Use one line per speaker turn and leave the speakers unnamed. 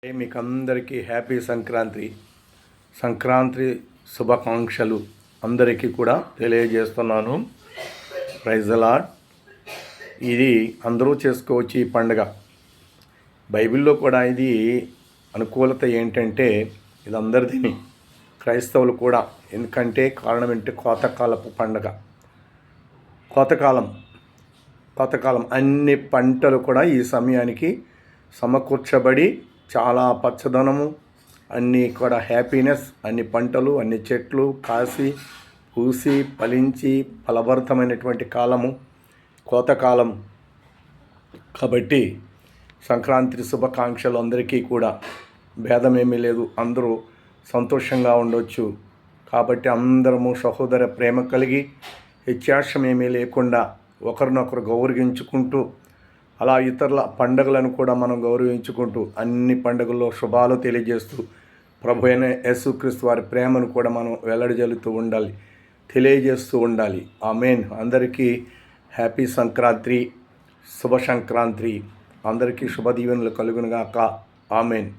మీకు అందరికీ హ్యాపీ సంక్రాంతి. సంక్రాంతి శుభాకాంక్షలు అందరికీ కూడా తెలియజేస్తున్నాను. Praise the lord. ఇది అందరూ చేసుకోవచ్చు ఈ పండుగ. బైబిల్లో కూడా ఇది అనుకూలత ఏంటంటే ఇది అందరిది, క్రైస్తవులు కూడా. ఎందుకంటే కారణం ఏంటంటే కోతకాలపు పండుగ. కోతకాలం అన్ని పంటలు కూడా ఈ సమయానికి సమకూర్చబడి చాలా పచ్చదనము, అన్నీ కూడా హ్యాపీనెస్, అన్ని పంటలు, అన్ని చెట్లు కాసి పూసి ఫలించి ఫలభరితమైనటువంటి కాలము కోతకాలం. కాబట్టి సంక్రాంతి శుభాకాంక్షలు అందరికీ కూడా. భేదమేమీ లేదు, అందరూ సంతోషంగా ఉండొచ్చు. కాబట్టి అందరము సహోదర ప్రేమ కలిగి వ్యత్యాసమేమీ లేకుండా ఒకరినొకరు గౌరవించుకుంటూ, అలా ఇతరుల పండుగలను కూడా మనం గౌరవించుకుంటూ అన్ని పండుగల్లో శుభాలు తెలియజేస్తూ ప్రభు అయిన యేసుక్రీస్తు వారి ప్రేమను కూడా మనం వెల్లడిజల్లుతూ ఉండాలి, తెలియజేస్తూ ఉండాలి. ఆమేన్. అందరికీ హ్యాపీ సంక్రాంతి, శుభ సంక్రాంతి. అందరికీ శుభ దీవెనలు కలుగునుగాక. ఆమేన్.